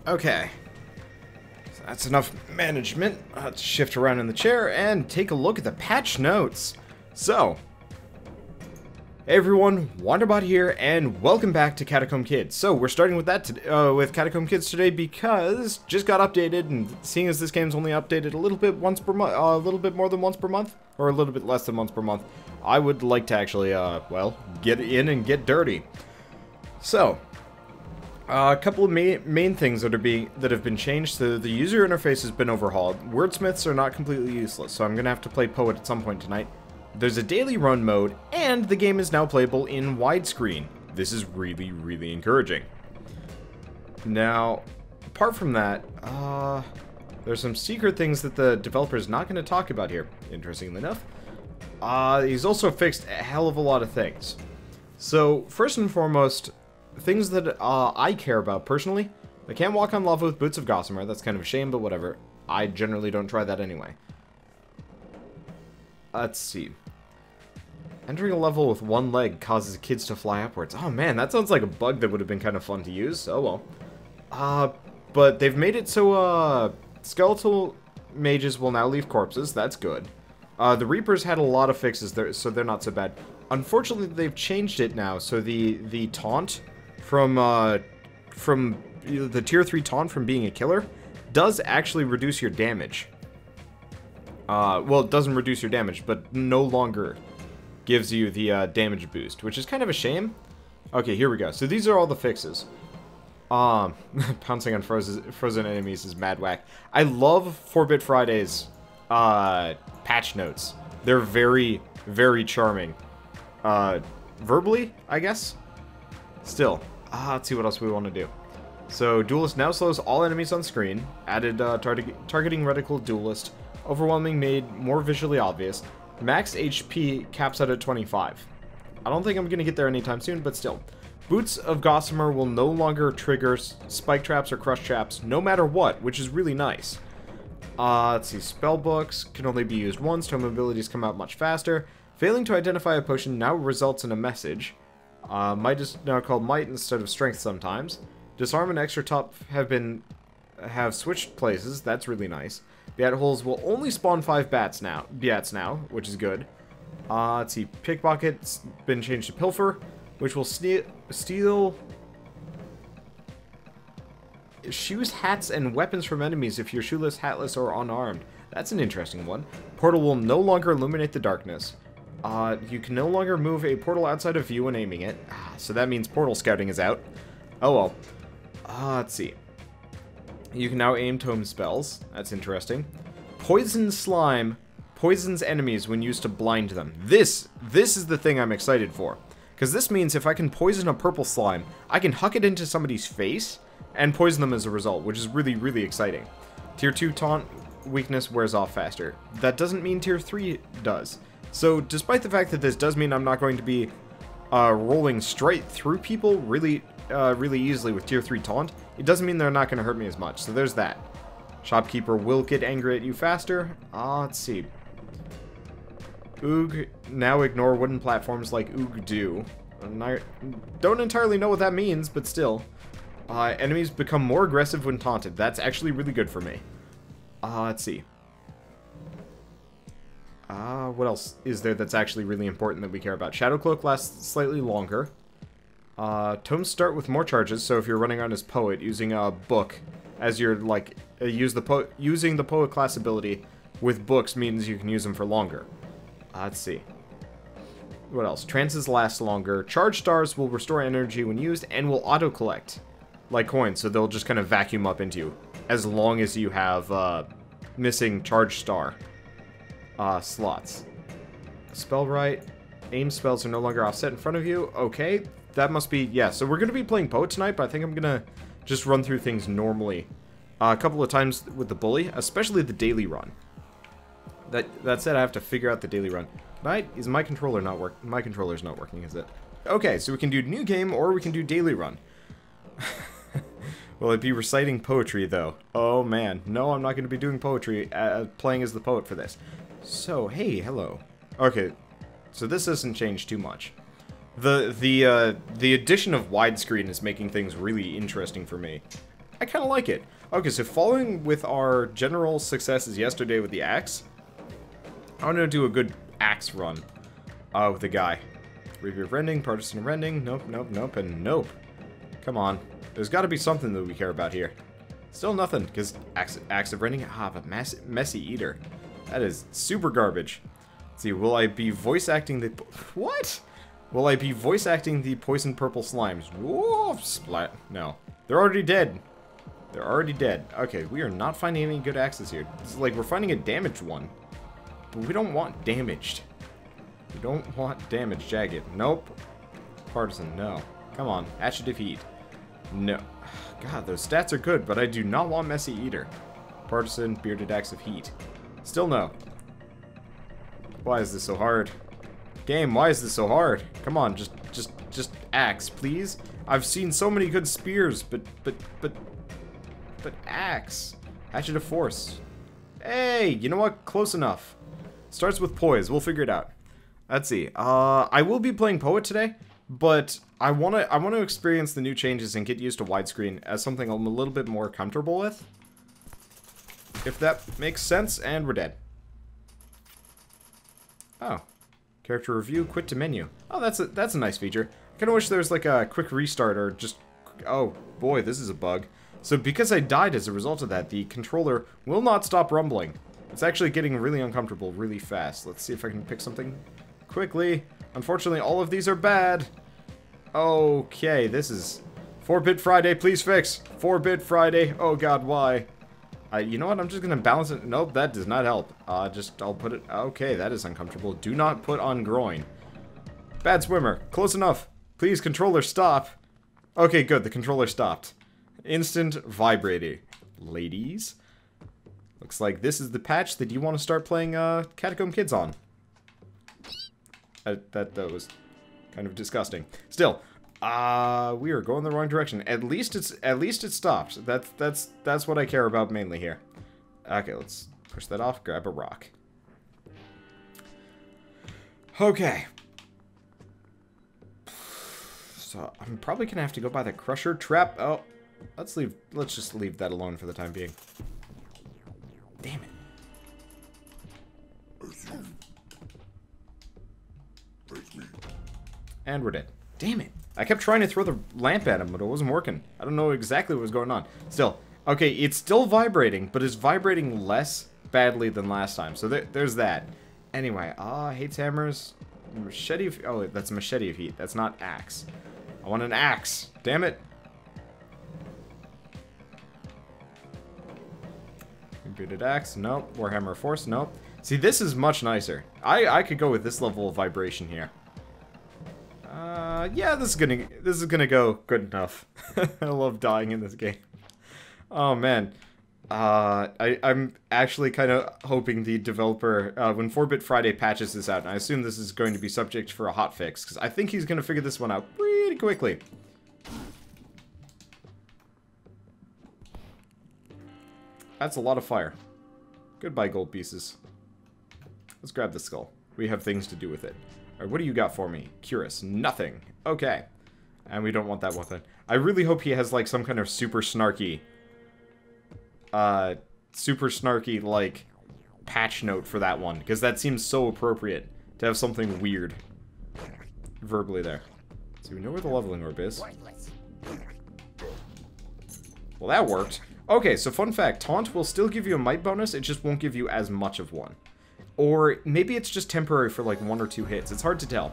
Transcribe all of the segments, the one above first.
Okay. So that's enough management. Let's shift around in the chair and take a look at the patch notes. So, hey everyone, Wanderbot here, and welcome back to Catacomb Kids. So, we're starting with that with Catacomb Kids today because just got updated, and seeing as this game's only updated a little bit once per month, a little bit more than once per month, or a little bit less than once per month, I would like to actually, well, get in and get dirty. So, a couple of main things that have been changed. So the user interface has been overhauled. Wordsmiths are not completely useless, so I'm gonna have to play Poet at some point tonight. There's a daily run mode, and the game is now playable in widescreen. This is really, really encouraging. Now, apart from that, there's some secret things that the developer's not going to talk about here, interestingly enough. He's also fixed a hell of a lot of things. So, first and foremost, things that I care about personally. I can't walk on lava with boots of gossamer. That's kind of a shame, but whatever. I generally don't try that anyway. Let's see. Entering a level with one leg causes kids to fly upwards. Oh man, that sounds like a bug that would have been kind of fun to use. Oh well. But they've made it so skeletal mages will now leave corpses. That's good. The Reapers had a lot of fixes there, so they're not so bad. Unfortunately, they've changed it now, so the taunt from the tier 3 taunt from being a killer does actually reduce your damage. Well, it doesn't reduce your damage, but no longer gives you the damage boost, which is kind of a shame. Okay, here we go. So these are all the fixes. Pouncing on frozen enemies is mad whack. I love 4-Bit Friday's patch notes. They're very, very charming. Verbally, I guess? Still. Let's see what else we want to do. So, Duelist now slows all enemies on screen. Added targeting reticle Duelist. Overwhelming made more visually obvious. Max HP caps out at 25. I don't think I'm going to get there anytime soon, but still. Boots of Gossamer will no longer trigger spike traps or crush traps, no matter what, which is really nice. Let's see. Spell books can only be used once. Tome abilities come out much faster. Failing to identify a potion now results in a message. Might is now called Might instead of Strength sometimes. Disarm and Extra Top have switched places. That's really nice. Bat holes will only spawn 5 bats now, which is good. Let's see. Pickpocket's been changed to Pilfer, which will steal shoes, hats, and weapons from enemies if you're shoeless, hatless, or unarmed. That's an interesting one. Portal will no longer illuminate the darkness. You can no longer move a portal outside of view when aiming it. So that means portal scouting is out. Oh well. Let's see. You can now aim tome spells. That's interesting. Poison slime poisons enemies when used to blind them. This is the thing I'm excited for. Because this means if I can poison a purple slime, I can huck it into somebody's face and poison them as a result, which is really, really exciting. Tier 2 taunt weakness wears off faster. That doesn't mean Tier 3 does. So, despite the fact that this does mean I'm not going to be rolling straight through people really easily with Tier 3 taunt, it doesn't mean they're not going to hurt me as much. So there's that. Shopkeeper will get angry at you faster. Let's see. Oog now ignore wooden platforms like Oog do. I don't entirely know what that means, but still. Enemies become more aggressive when taunted. That's actually really good for me. Let's see. What else is there that's actually really important that we care about? Shadow Cloak lasts slightly longer. Tomes start with more charges, so if you're running on as Poet, using a book as your, like, using the Poet class ability with books means you can use them for longer. Let's see. What else? Trances last longer. Charge stars will restore energy when used and will auto-collect, like coins, so they'll just kind of vacuum up into you, as long as you have, missing charge star slots. Spellwrite. Aim spells are no longer offset in front of you. Okay, that must be... Yeah, so we're going to be playing Poet tonight, but I think I'm going to just run through things normally. A couple of times with the Bully, especially the daily run. That said, I have to figure out the daily run. Is my controller not working? My controller's not working, is it? Okay, so we can do new game, or we can do daily run. Will it be reciting poetry, though? Oh, man. No, I'm not going to be doing poetry, playing as the poet for this. So, hey, hello. Okay, so this doesn't change too much. The addition of widescreen is making things really interesting for me. I kind of like it. Okay, so following with our general successes yesterday with the axe, I want to do a good axe run with the guy. Review of rending, partisan of rending, nope, nope, nope, and nope. Come on. There's got to be something that we care about here. Still nothing, because axe of rending, but messy eater. That is super garbage. Let's see, will I be voice acting the... What? Will I be voice acting the poison purple slimes? Whoa, splat. No. They're already dead. They're already dead. Okay, we are not finding any good axes here. It's like we're finding a damaged one. But we don't want damaged. We don't want damaged jagged. Nope. Partisan, no. Come on. Hatchet of heat. No. God, those stats are good, but I do not want messy eater. Partisan, bearded axe of heat. Still no. Why is this so hard? Game, why is this so hard? Come on, just axe, please. I've seen so many good spears, but axe. Hatchet of force. Hey, you know what? Close enough. Starts with poise. We'll figure it out. Let's see. I will be playing Poet today, but I wanna experience the new changes and get used to widescreen as something I'm a little bit more comfortable with. If that makes sense, and we're dead. Oh. Character review, quit to menu. Oh, that's a nice feature. I kinda wish there was like a quick restart or just... Oh, boy, this is a bug. So because I died as a result of that, the controller will not stop rumbling. It's actually getting really uncomfortable really fast. Let's see if I can pick something quickly. Unfortunately, all of these are bad. Okay, this is 4-Bit Friday, please fix. 4-Bit Friday. Oh god, why? You know what? I'm just gonna balance it. Nope, that does not help. I'll put it. Okay, that is uncomfortable. Do not put on groin. Bad swimmer. Close enough. Please, controller, stop. Okay, good. The controller stopped. Instant vibrating. Ladies. Looks like this is the patch that you want to start playing Catacomb Kids on. That was kind of disgusting. Still, we are going the wrong direction. At least it stopped. That's what I care about mainly here. Okay, let's push that off. Grab a rock. Okay. So I'm probably gonna have to go by the crusher trap. Oh, let's just leave that alone for the time being. Damn it. And we're dead. Damn it. I kept trying to throw the lamp at him, but it wasn't working. I don't know exactly what was going on. Still. Okay, it's still vibrating, but it's vibrating less badly than last time. So there's that. Anyway, hates hammers. Machete of... Oh, that's machete of heat. That's not axe. I want an axe. Damn it. Bearded axe. Nope. Warhammer force. Nope. See, this is much nicer. I could go with this level of vibration here. Yeah, this is gonna go good enough. I love dying in this game. Oh man. I'm actually kind of hoping the developer, when 4-Bit Friday patches this out, and I assume this is going to be subject for a hotfix, because I think he's gonna figure this one out pretty quickly. That's a lot of fire. Goodbye, gold pieces. Let's grab the skull. We have things to do with it. Alright, what do you got for me? Curious. Nothing. Okay. And we don't want that weapon. I really hope he has, like, some kind of super snarky, like, patch note for that one. Because that seems so appropriate to have something weird verbally there. So we know where the leveling orb is. Well, that worked. Okay, so fun fact. Taunt will still give you a might bonus, it just won't give you as much of one. Or maybe it's just temporary for like 1 or 2 hits. It's hard to tell.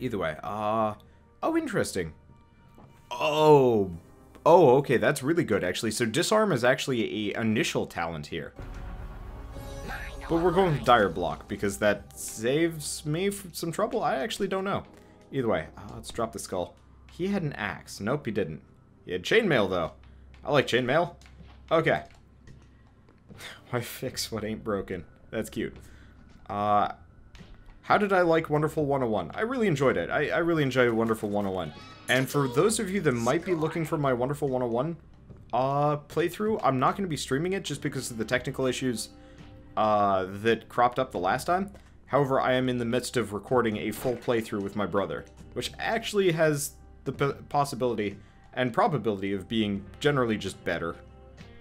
Either way. Oh, interesting. Oh, okay, that's really good, actually. So disarm is actually a initial talent here. But we're going with dire block, because that saves me from some trouble? I actually don't know. Either way, let's drop the skull. He had an axe. Nope, he didn't. He had chainmail, though. I like chainmail. Okay. Why fix what ain't broken? That's cute. How did I like Wonderful 101? I really enjoyed it. I really enjoyed Wonderful 101. And for those of you that might be looking for my Wonderful 101 playthrough, I'm not going to be streaming it just because of the technical issues that cropped up the last time. However, I am in the midst of recording a full playthrough with my brother, which actually has the possibility and probability of being generally just better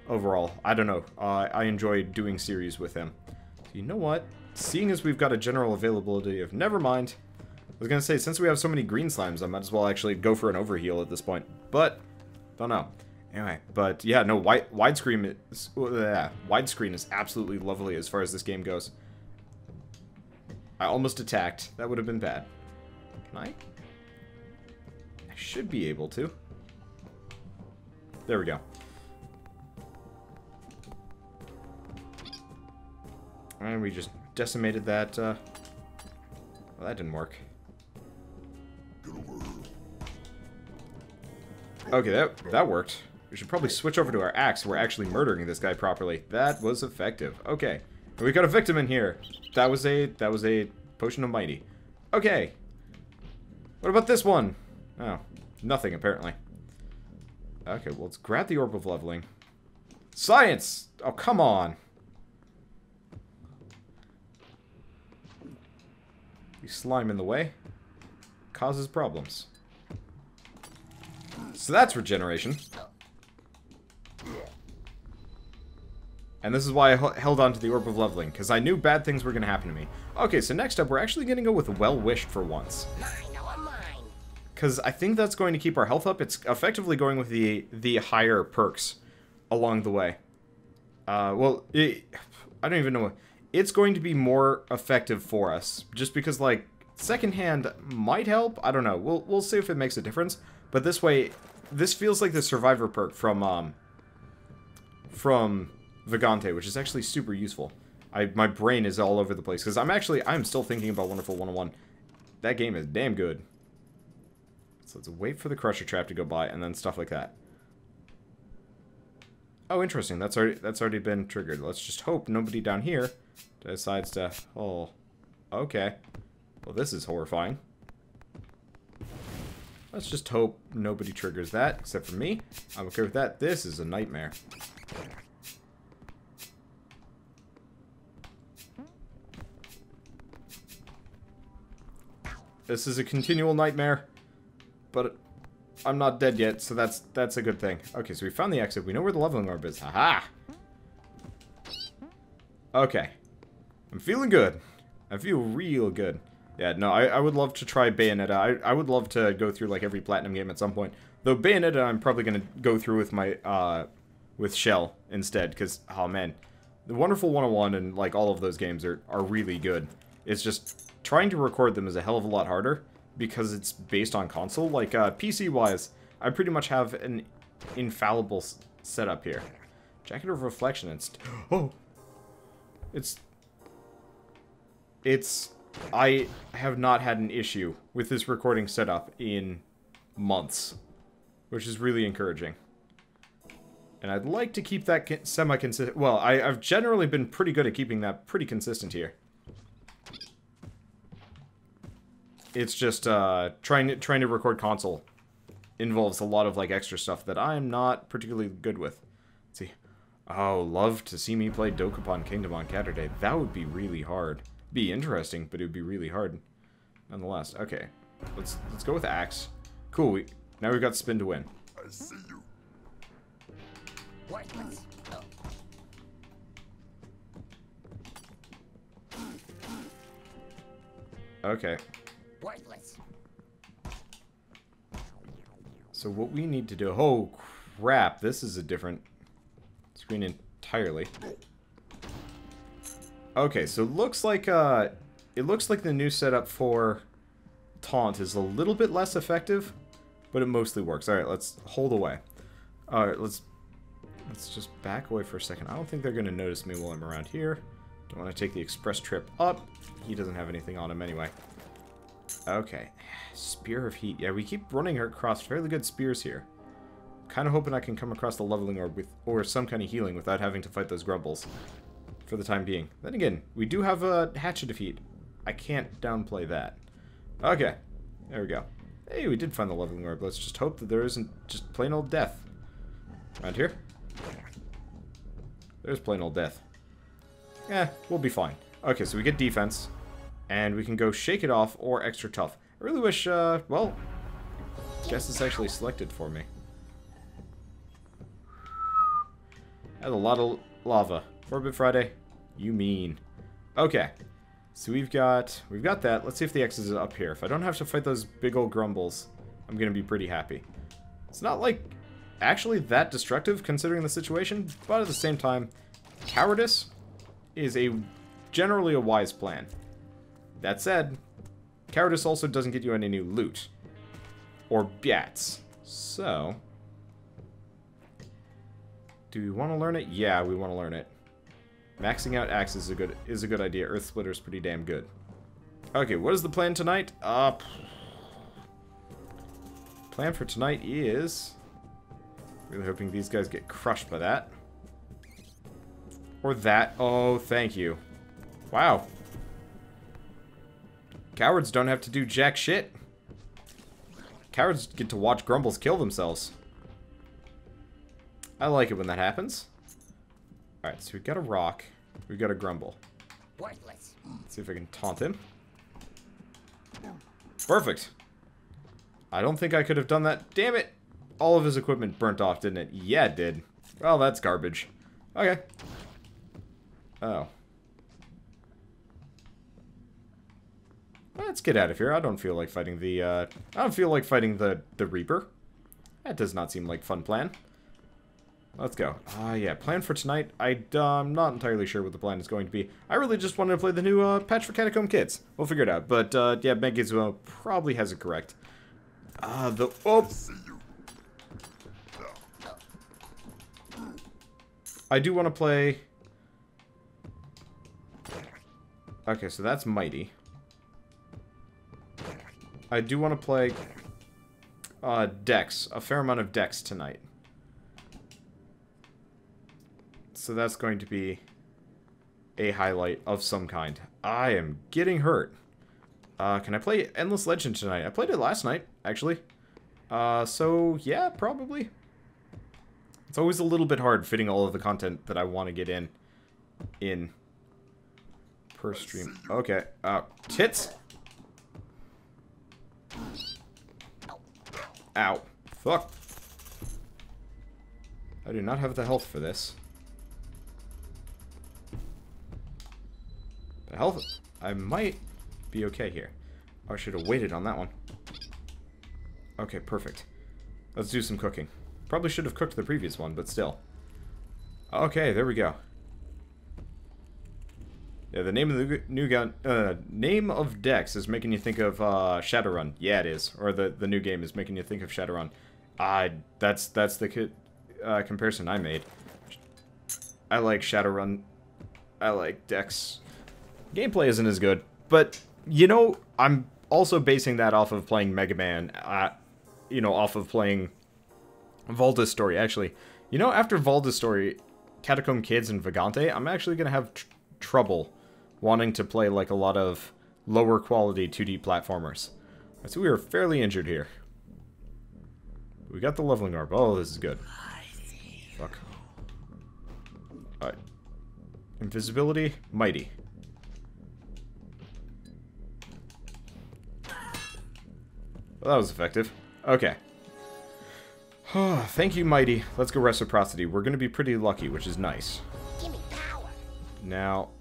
overall. I don't know. I enjoy doing series with him. So you know what? Seeing as we've got a general availability of... Never mind. I was going to say, since we have so many green slimes, I might as well actually go for an overheal at this point. But, don't know. Anyway, but yeah, no, widescreen is absolutely lovely as far as this game goes. I almost attacked. That would have been bad. Can I? I should be able to. There we go. And we just decimated that, well, that didn't work. Okay, that worked. We should probably switch over to our axe. We're actually murdering this guy properly. That was effective. Okay. And we got a victim in here. That was a potion of mighty. Okay. What about this one? Oh, nothing apparently. Okay, well, let's grab the orb of leveling. Science! Oh, come on. You slime in the way. Causes problems. So that's regeneration. And this is why I held on to the orb of leveling, because I knew bad things were going to happen to me. Okay, so next up, we're actually going to go with well-wished for once. Because I think that's going to keep our health up. It's effectively going with the higher perks along the way. Well, I don't even know. It's going to be more effective for us, just because, like, second hand might help. I don't know. We'll see if it makes a difference. But this way, this feels like the survivor perk from Vagante, which is actually super useful. My brain is all over the place, because I'm still thinking about Wonderful 101. That game is damn good. So let's wait for the Crusher Trap to go by, and then stuff like that. Oh, interesting. That's already been triggered. Let's just hope nobody down here decides to... Oh, okay. Well, this is horrifying. Let's just hope nobody triggers that, except for me. I'm okay with that. This is a nightmare. This is a continual nightmare, but I'm not dead yet, so that's a good thing. Okay, so we found the exit. We know where the leveling orb is. Haha! Okay. I'm feeling good. I feel real good. Yeah, no, I would love to try Bayonetta. I would love to go through, like, every Platinum game at some point. Though Bayonetta, I'm probably going to go through with my, with Shell instead, because, oh man. The Wonderful 101 and, like, all of those games are really good. It's just... Trying to record them is a hell of a lot harder because it's based on console. Like, PC-wise, I pretty much have an infallible setup here. Jacket of Reflection, I have not had an issue with this recording setup in months, which is really encouraging. And I'd like to keep that semi-consistent. Well, I've generally been pretty good at keeping that pretty consistent here. It's just, trying to record console involves a lot of, like, extra stuff that I'm not particularly good with. Let's see. Oh, love to see me play Dokapon Kingdom on Saturday. That would be really hard. Be interesting, but it would be really hard. Nonetheless. Okay. Let's go with Axe. Cool. Now we've got Spin to win. I see you. Okay. Worthless. So what we need to do... Oh, crap. This is a different screen entirely. Okay, so it looks like the new setup for Taunt is a little bit less effective, but it mostly works. Alright, let's hold away. Alright, let's just back away for a second. I don't think they're going to notice me while I'm around here. Don't want to take the express trip up. He doesn't have anything on him anyway. Okay. Spear of Heat. Yeah, we keep running across fairly good spears here. Kind of hoping I can come across the leveling orb with, or some kind of healing without having to fight those grumbles. For the time being. Then again, we do have a hatchet of heat. I can't downplay that. Okay. There we go. Hey, we did find the leveling orb. Let's just hope that there isn't just plain old death. Around here? There's plain old death. Yeah, we'll be fine. Okay, so we get defense. And we can go Shake It Off or Extra Tough. I really wish, well, guess it's actually selected for me. That's a lot of lava. 4-bit Friday. You mean. Okay. So we've got that. Let's see if the X is up here. If I don't have to fight those big old grumbles, I'm gonna be pretty happy. It's not like actually that destructive considering the situation, but at the same time, cowardice is generally a wise plan. That said, cowardice also doesn't get you any new loot or bats. So, do we want to learn it? Yeah, we want to learn it. Maxing out axe is a good idea. Earth Splitter is pretty damn good. Okay, what is the plan tonight? Plan for tonight is really hoping these guys get crushed by that. Or that. Oh, thank you. Wow. Cowards don't have to do jack shit. Cowards get to watch grumbles kill themselves. I like it when that happens. Alright, so we've got a rock. We've got a grumble. Worthless. Let's see if I can taunt him. Perfect. I don't think I could have done that. Damn it. All of his equipment burnt off, didn't it? Yeah, it did. Well, that's garbage. Okay. Oh. Let's get out of here. I don't feel like fighting the, the Reaper. That does not seem like a fun plan. Let's go. Yeah, plan for tonight. I'm not entirely sure what the plan is going to be. I really just wanted to play the new patch for Catacomb Kids. We'll figure it out. But, yeah, Megizmo probably has it correct. I do want to play... Okay, so that's Mighty. I do want to play Dex, a fair amount of Dex tonight. So that's going to be a highlight of some kind. I am getting hurt. Can I play Endless Legend tonight? I played it last night, actually. So yeah, probably. It's always a little bit hard fitting all of the content that I want to get in per stream. Okay, tits. Ow. Fuck. I do not have the health for this. The health... I might be okay here. Oh, I should have waited on that one. Okay, perfect. Let's do some cooking. Probably should have cooked the previous one, but still. Okay, there we go. Yeah, the name of the new gun... name of Dex is making you think of Shadowrun. Yeah, it is. Or the new game is making you think of Shadowrun. That's the comparison I made. I like Shadowrun. I like Dex. Gameplay isn't as good, but, you know, I'm also basing that off of playing Mega Man, you know, off of playing Valda's Story. Actually, you know, after Valda's Story, Catacomb Kids and Vagante, I'm actually going to have trouble wanting to play, like, a lot of lower quality 2D platformers. So we are fairly injured here. We got the leveling orb. Oh, this is good. Fuck. Alright. Invisibility, Mighty. Well, that was effective. Okay. Thank you, Mighty. Let's go Reciprocity. We're going to be pretty lucky, which is nice. Give me power. Now,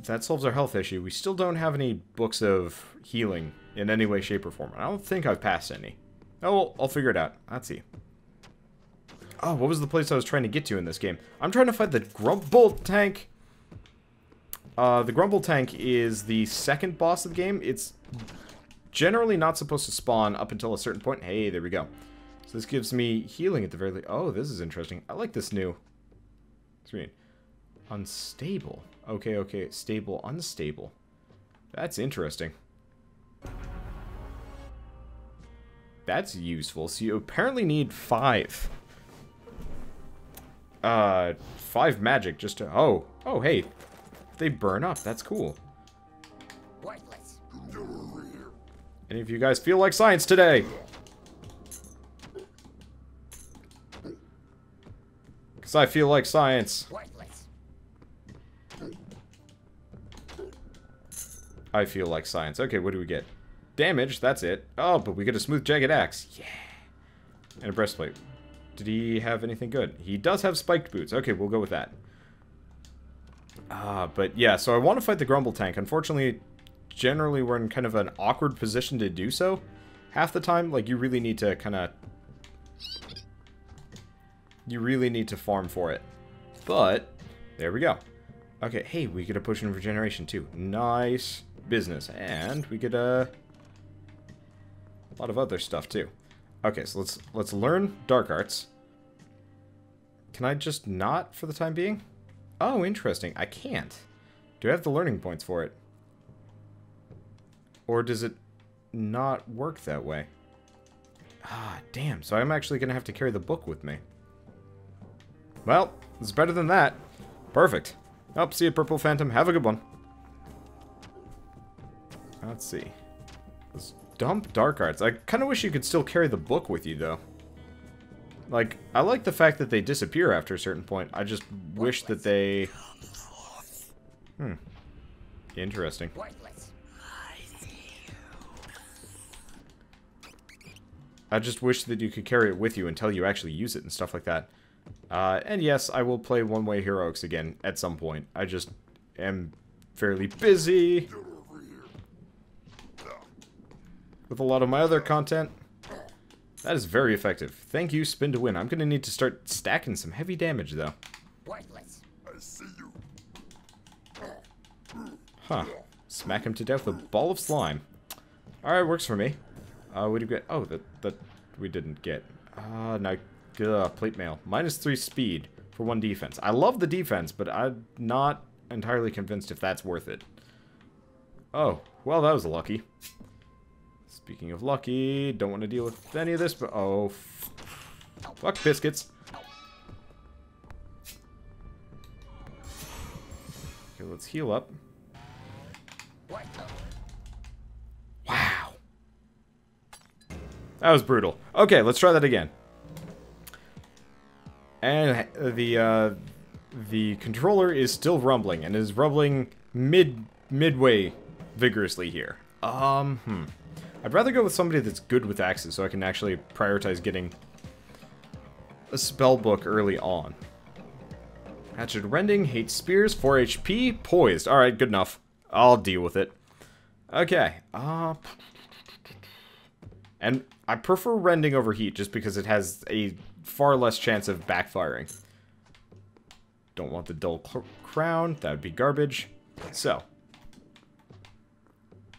that solves our health issue. We still don't have any books of healing in any way, shape, or form. I don't think I've passed any. Oh, well, I'll figure it out. Let's see. Oh, what was the place I was trying to get to in this game? I'm trying to fight the Grumble Tank. The Grumble Tank is the second boss of the game. It's generally not supposed to spawn up until a certain point. Hey, there we go. So this gives me healing at the very least. Oh, this is interesting. I like this new screen. Unstable. Okay, okay. Stable, unstable. That's interesting. That's useful. So you apparently need 5. 5 magic just to... Oh, hey. They burn up. That's cool. Worthless. Any of you guys feel like science today? Because I feel like science. Worthless. I feel like science. Okay, what do we get? Damage, that's it. Oh, but we get a smooth jagged axe. Yeah. And a breastplate. Did he have anything good? He does have spiked boots. Okay, we'll go with that. But yeah, so I want to fight the Grumble tank. Unfortunately, generally we're in kind of an awkward position to do so. Half the time, like, you really need to kind of... You really need to farm for it. But, there we go. Okay, hey, we get a potion of regeneration too. Nice business. And we get a lot of other stuff too. Okay, so let's learn dark arts. Can I just not for the time being? Oh, interesting. I can't. Do I have the learning points for it? Or does it not work that way? Ah, damn. So I'm actually going to have to carry the book with me. Well, it's better than that. Perfect. Oh, see you, Purple Phantom. Have a good one. Let's see. Let's dump dark arts. I kind of wish you could still carry the book with you, though. Like, I like the fact that they disappear after a certain point. I just wish that they... Interesting. I just wish that you could carry it with you until you actually use it and stuff like that. And yes, I will play one-way heroics again at some point. I just am fairly busy with a lot of my other content. That is very effective. Thank you, Spin to Win. I'm going to need to start stacking some heavy damage, though. Worthless. I see you. Huh. Smack him to death with a ball of slime. Alright, works for me. What do you get? Oh, that we didn't get. Now, plate mail. -3 speed for 1 defense. I love the defense, but I'm not entirely convinced if that's worth it. Oh, well, that was lucky. Speaking of lucky, don't want to deal with any of this, but oh, fuck biscuits. Okay, let's heal up. Wow. That was brutal. Okay, let's try that again. And the controller is still rumbling, and is rumbling midway vigorously here. I'd rather go with somebody that's good with axes, so I can actually prioritize getting a spell book early on. Hatchet Rending, hates spears, 4 HP, poised. Alright, good enough. I'll deal with it. Okay. And I prefer Rending over Heat, just because it has a far less chance of backfiring. Don't want the dull crown. That would be garbage. So.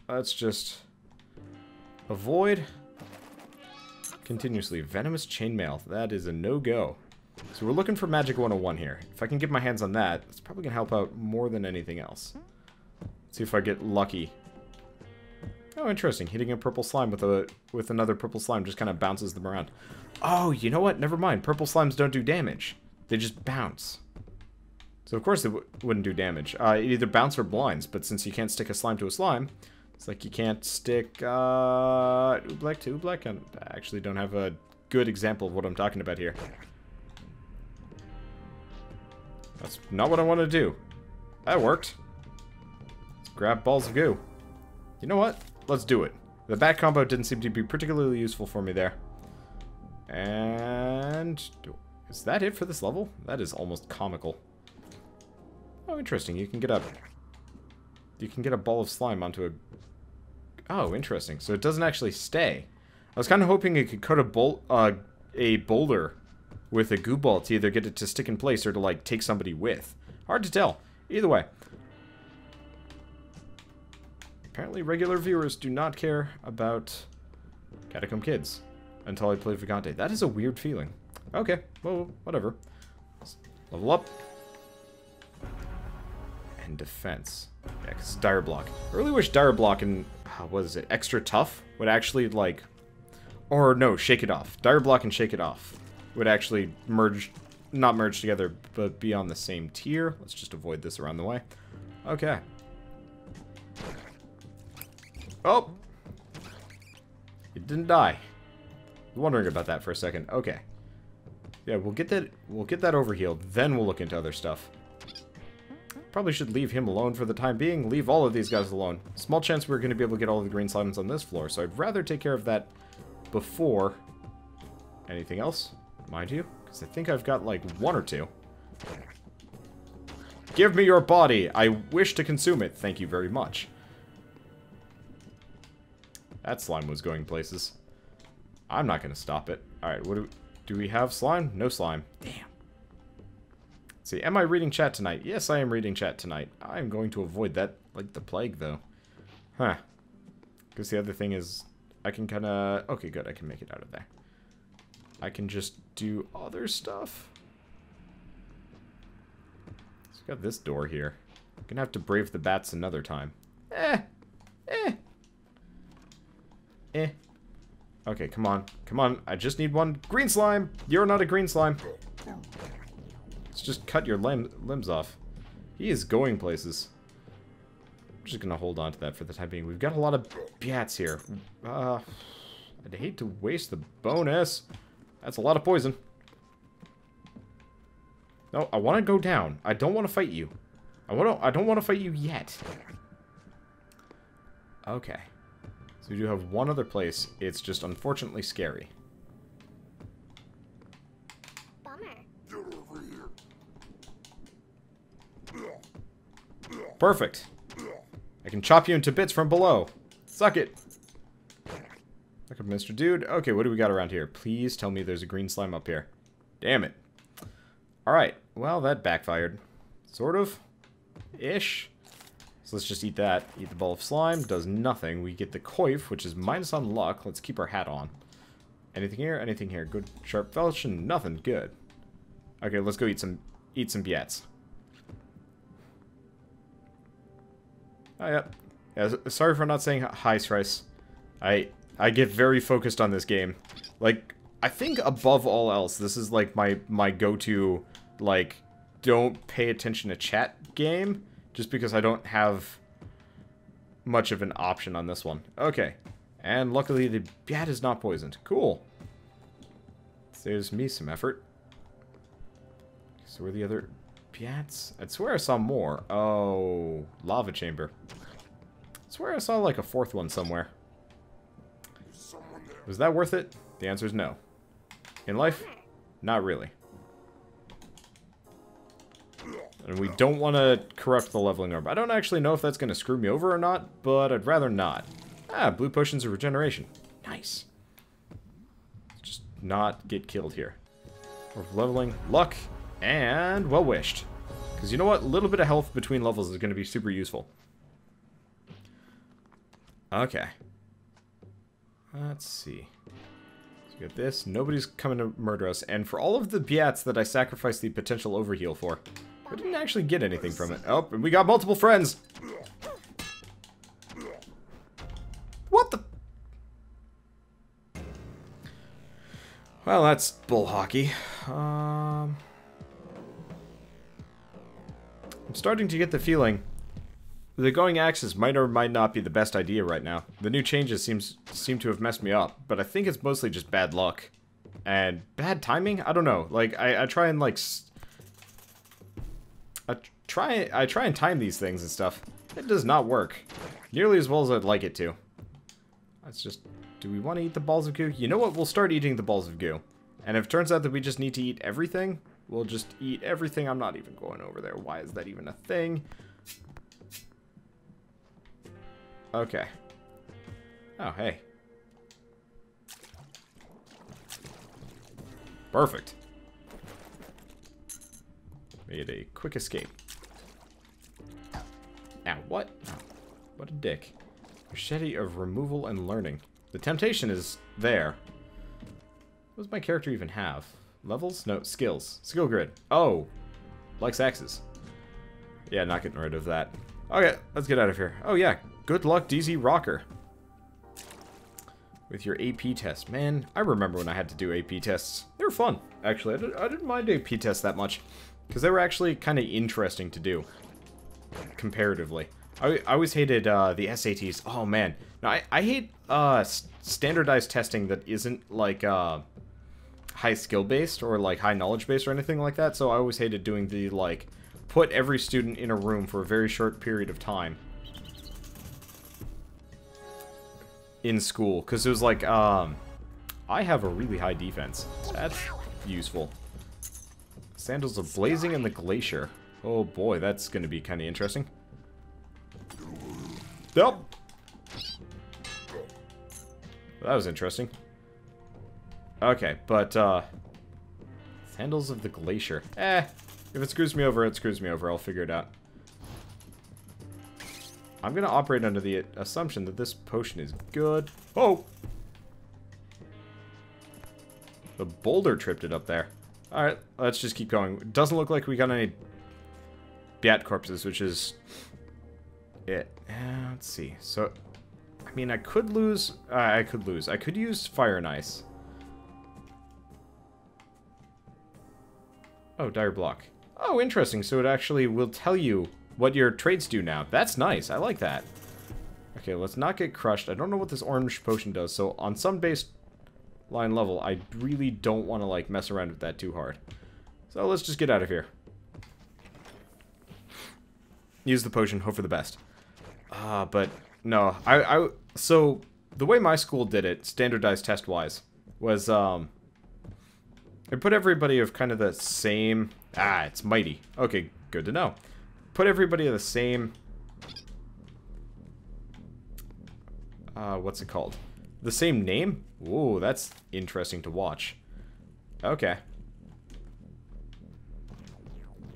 Let's just... avoid continuously. Venomous chainmail. That is a no-go. So we're looking for Magic 101 here. If I can get my hands on that, it's probably going to help out more than anything else. Let's see if I get lucky. Oh, interesting. Hitting a purple slime with another purple slime just kind of bounces them around. Oh, you know what? Never mind. Purple slimes don't do damage. They just bounce. So of course they wouldn't do damage. It either bounce or blinds, but since you can't stick a slime to a slime... It's like you can't stick oobleck to oobleck. I actually don't have a good example of what I'm talking about here. That's not what I want to do. That worked. Let's grab balls of goo. You know what? Let's do it. The bat combo didn't seem to be particularly useful for me there. And... is that it for this level? That is almost comical. Oh, interesting. You can get a ball of slime onto a... Oh, interesting. So it doesn't actually stay. I was kind of hoping it could cut a boulder with a goo ball to either get it to stick in place or to, like, take somebody with. Hard to tell. Either way. Apparently regular viewers do not care about Catacomb Kids until I play Vigante. That is a weird feeling. Okay, well, whatever. Let's level up. And defense. Yeah, because Dire Block. I really wish Dire Block and, what is it, Extra Tough would actually, like... Or, no, Shake It Off. Dire Block and Shake It Off would actually merge, not merge together, but be on the same tier. Let's just avoid this around the way. Okay. Oh! It didn't die. I was wondering about that for a second. Okay. Yeah, we'll get that overhealed, then we'll look into other stuff. Probably should leave him alone for the time being. Leave all of these guys alone. Small chance we're going to be able to get all of the green slimes on this floor, so I'd rather take care of that before anything else. Mind you, because I think I've got, like, one or two. Give me your body! I wish to consume it. Thank you very much. That slime was going places. I'm not going to stop it. Alright, what do we have slime? No slime. Damn. Let's see, am I reading chat tonight? Yes, I am reading chat tonight. I'm going to avoid that like the plague, though. Huh. Because the other thing is, I can kind of... Okay, good, I can make it out of there. I can just do other stuff. So we got this door here. I'm gonna have to brave the bats another time. Okay, come on. Come on. I just need one. Green slime! You're not a green slime. Let's just cut your limbs off. He is going places. I'm just gonna hold on to that for the time being. We've got a lot of bats here. I'd hate to waste the bonus. That's a lot of poison. No, I want to go down. I don't want to fight you. I don't want to fight you yet. Okay. So we do have one other place. It's just unfortunately scary. Bummer. Get over here. Perfect. I can chop you into bits from below. Suck it. Look up, Mr. Dude. Okay, what do we got around here? Please tell me there's a green slime up here. Damn it. Alright, well, that backfired. Sort of. Ish. So let's just eat that. Eat the ball of slime. Does nothing. We get the coif, which is minus on luck. Let's keep our hat on. Anything here? Anything here? Good sharp falchion? Nothing. Good. Okay, let's go eat some biats. Oh, yeah. Sorry for not saying hi, Srice. I get very focused on this game. Like, I think above all else, this is like my go-to, like, don't pay attention to chat game, just because I don't have much of an option on this one. Okay. And luckily the bat is not poisoned. Cool. Saves me some effort. So where are the other bats? I'd swear I saw more. Oh, lava chamber. I swear I saw like a fourth one somewhere. Was that worth it? The answer is no. In life, not really. And we don't want to corrupt the leveling orb. I don't actually know if that's going to screw me over or not, but I'd rather not. Ah, blue potions of regeneration. Nice. Just not get killed here. Orb of leveling, luck, and well wished. Because you know what? A little bit of health between levels is going to be super useful. Okay. Let's see. So we got this. Nobody's coming to murder us. And for all of the biats that I sacrificed the potential overheal for, I didn't actually get anything from it. Oh, and we got multiple friends. What the? Well, that's bull hockey. I'm starting to get the feeling the going axes might or might not be the best idea right now. The new changes seem to have messed me up, but I think it's mostly just bad luck. And bad timing? I don't know. Like, I try and, like... I try and time these things and stuff. It does not work. Nearly as well as I'd like it to. Let's just... Do we want to eat the balls of goo? You know what? We'll start eating the balls of goo. And if it turns out that we just need to eat everything, we'll just eat everything. I'm not even going over there. Why is that even a thing? Okay. Oh, hey. Perfect. Made a quick escape. Ow, what? Oh, what a dick. Machete of removal and learning. The temptation is there. What does my character even have? Levels? No, skills. Skill grid. Oh. Likes axes. Yeah, not getting rid of that. Okay, let's get out of here. Oh, yeah. Good luck, DZ Rocker. With your AP test. Man, I remember when I had to do AP tests. They were fun, actually. I didn't mind AP tests that much. Because they were actually kind of interesting to do. Comparatively. I always hated the SATs. Oh, man. No, I hate standardized testing that isn't, like, high skill-based or, like, high knowledge-based or anything like that. So I always hated doing the, like, put every student in a room for a very short period of time. In school, because it was like, I have a really high defense. useful. Sandals of Blazing and the Glacier. Oh boy, that's going to be kind of interesting. Nope. That was interesting. Okay, but, Sandals of the Glacier. If it screws me over, it screws me over. I'll figure it out. I'm going to operate under the assumption that this potion is good. Oh! The boulder tripped it up there. Alright, let's just keep going. It doesn't look like we got any bat corpses, which is it. Let's see. So, I mean, I could lose. I could use fire and ice. Oh, dire block. Oh, interesting. So it actually will tell you what your traits do now. That's nice. I like that. Okay, let's not get crushed. I don't know what this orange potion does. So on some baseline level, I really don't want to like mess around with that too hard. So let's just get out of here. Use the potion. Hope for the best. But no. So the way my school did it, standardized test-wise, was it put everybody of kind of the same... it's mighty. Okay, good to know. Put everybody of the same... what's it called? The same name? Ooh, that's interesting to watch. Okay.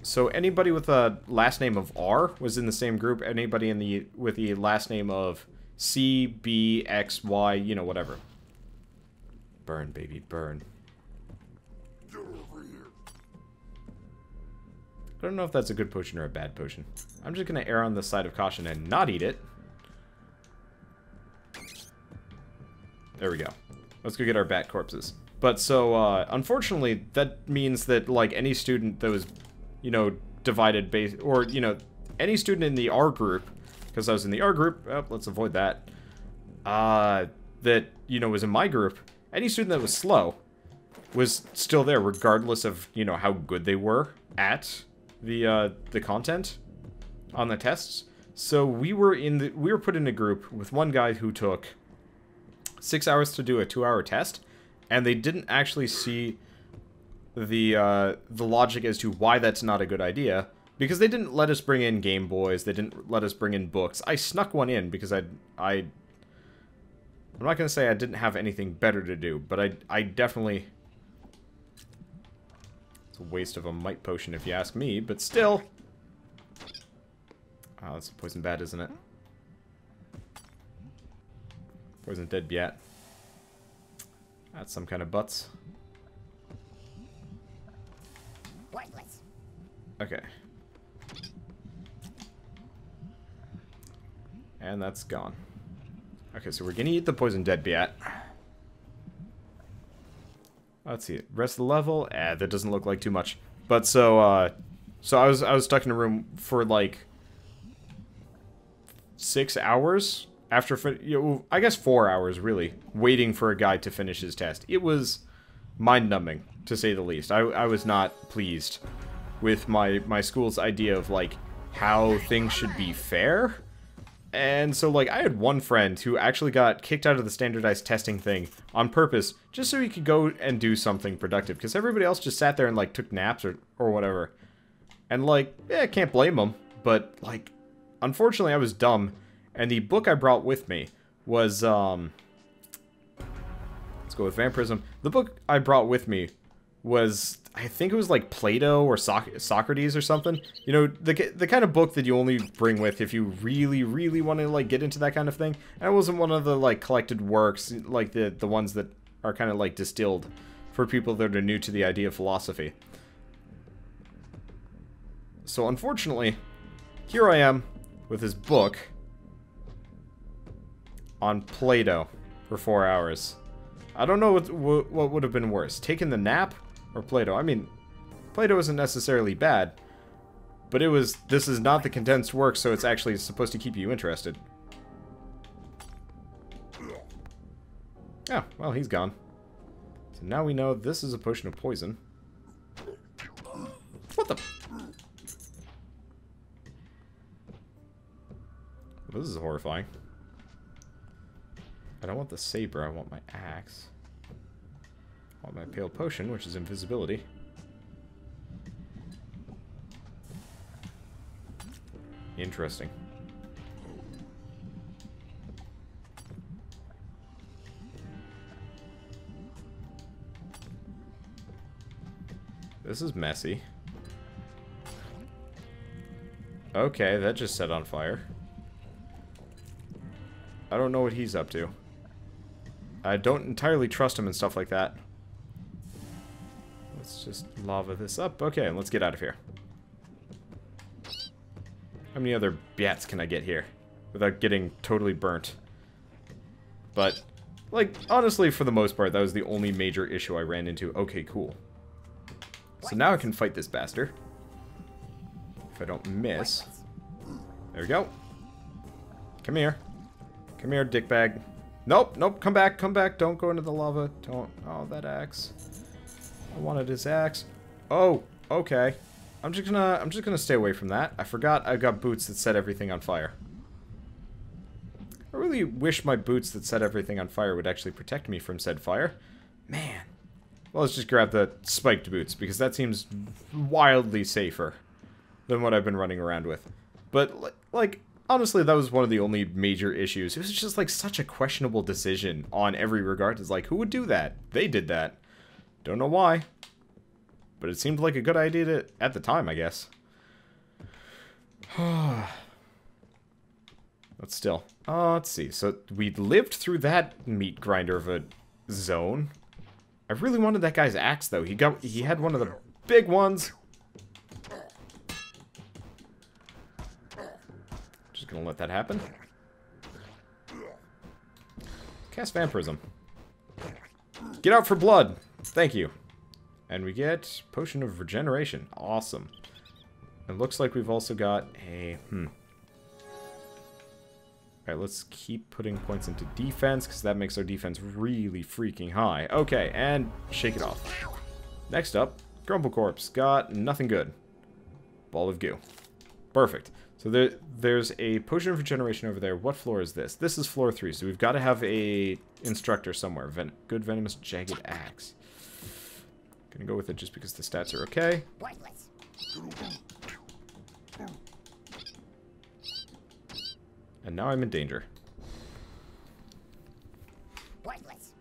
So anybody with a last name of R was in the same group. Anybody with the last name of C, B, X, Y, you know, whatever. Burn, baby, burn. Get over here. I don't know if that's a good potion or a bad potion. I'm just going to err on the side of caution and not eat it. There we go. Let's go get our bat corpses. But so, unfortunately, that means that, like, any student that was, you know, divided based, or, you know, any student in the R group, because I was in the R group, let's avoid that, that, you know, was in my group, any student that was slow was still there, regardless of, you know, how good they were at the content on the tests. So we were put in a group with one guy who took 6 hours to do a 2-hour test, and they didn't actually see the logic as to why that's not a good idea, because they didn't let us bring in Game Boys, they didn't let us bring in books. I snuck one in because I'm not going to say I didn't have anything better to do, but I definitely... It's a waste of a might potion if you ask me, but still... Oh, that's a poison bat, isn't it? Poison dead bat. That's some kind of butts. Worthless. Okay. And that's gone. Okay, so we're gonna eat the poison dead bat. Let's see. Rest of the level? That doesn't look like too much. But so I was stuck in a room for like 6 hours after, you know, I guess 4 hours really, waiting for a guy to finish his test. It was mind-numbing, to say the least. I was not pleased with my school's idea of like how things should be fair. And so, like, I had one friend who actually got kicked out of the standardized testing thing on purpose, just so he could go and do something productive, because everybody else just sat there and, like, took naps or whatever. And, like, yeah, I can't blame them, but, like, unfortunately I was dumb, and the book I brought with me was, let's go with Vampirism. The book I brought with me was, I think it was like Plato or Socrates or something. You know, the kind of book that you only bring with if you really, really want to, like, get into that kind of thing. And it wasn't one of the, like, collected works, like the ones that are kind of, like, distilled for people that are new to the idea of philosophy. So, unfortunately, here I am with this book on Plato for 4 hours. I don't know what would have been worse, taking the nap or Plato. I mean, Plato isn't necessarily bad, but this is not the condensed work, so it's actually supposed to keep you interested. Yeah, well, he's gone. So now we know this is a potion of poison. What the? Well, this is horrifying. I don't want the saber, I want my axe. Want my pale potion, which is invisibility. Interesting. This is messy. Okay, that just set on fire. I don't know what he's up to. I don't entirely trust him and stuff like that. Let's just lava this up. Okay, let's get out of here. How many other bats can I get here without getting totally burnt? But, like, honestly, for the most part, that was the only major issue I ran into. Okay, cool. So now I can fight this bastard. If I don't miss. There we go. Come here. Come here, dickbag. Nope, nope, come back, come back. Don't go into the lava. Don't. Oh, that axe. I wanted his axe. Oh, okay. I'm just gonna stay away from that. I forgot I've got boots that set everything on fire. I really wish my boots that set everything on fire would actually protect me from said fire. Man. Well, let's just grab the spiked boots, because that seems wildly safer than what I've been running around with. But, like, honestly, that was one of the only major issues. It was just, like, such a questionable decision on every regard. It's like, who would do that? They did that. Don't know why. But it seemed like a good idea at the time, I guess. But still. Let's see. So, we lived through that meat grinder of a zone. I really wanted that guy's axe, though. He had one of the big ones. Just gonna let that happen. Cast Vampirism. Get out for blood. Thank you. And we get Potion of Regeneration. Awesome. It looks like we've also got a... Alright, let's keep putting points into defense, because that makes our defense really freaking high. Okay, and shake it off. Next up, Grumble Corpse. Got nothing good. Ball of goo. Perfect. So there's a Potion of Regeneration over there. What floor is this? This is floor 3, so we've got to have a instructor somewhere. Good Venomous Jagged Axe. Gonna go with it just because the stats are okay. Worthless. And now I'm in danger. Worthless.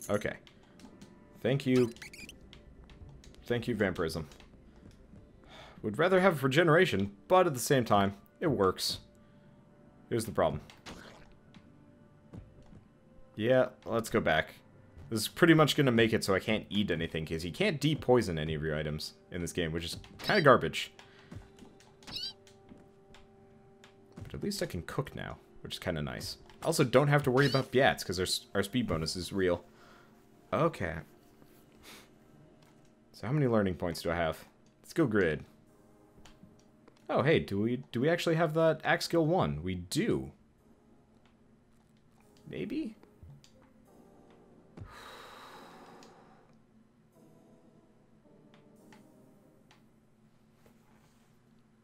Okay. Thank you. Thank you, Vampirism. Would rather have regeneration, but at the same time, it works. Here's the problem. Yeah, let's go back. This is pretty much going to make it so I can't eat anything, because you can't de-poison any of your items in this game, which is kind of garbage. But at least I can cook now, which is kind of nice. I also don't have to worry about Biats, because our speed bonus is real. Okay. So how many learning points do I have? Skill grid. Oh, hey, do we actually have that axe skill 1? We do. Maybe?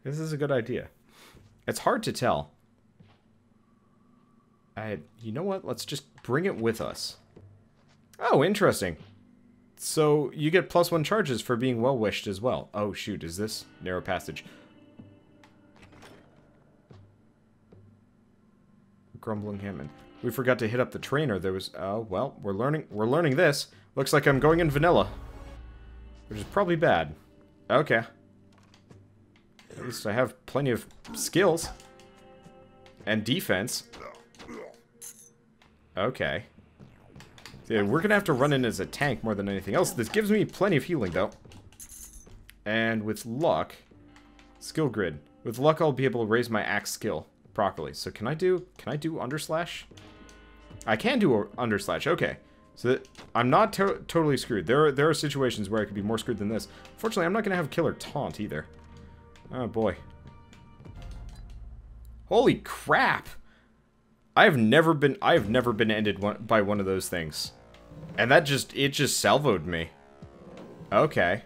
This is a good idea. It's hard to tell. You know what? Let's just bring it with us. Oh, interesting. So, you get +1 charges for being well-wished as well. Oh, shoot. Is this narrow passage? Grumbling Hammond. We forgot to hit up the trainer. There was... Oh, well, we're learning this. Looks like I'm going in vanilla. Which is probably bad. Okay. At least I have plenty of skills. And defense. Okay. Yeah, we're gonna have to run in as a tank more than anything else. This gives me plenty of healing, though. And with luck... Skill grid. With luck, I'll be able to raise my axe skill properly. So can I do underslash? I can do underslash. Okay. So I'm not totally screwed. There are situations where I could be more screwed than this. Fortunately, I'm not gonna have killer taunt either. Oh boy. Holy crap! I have never been ended by one of those things. And it just salvoed me. Okay.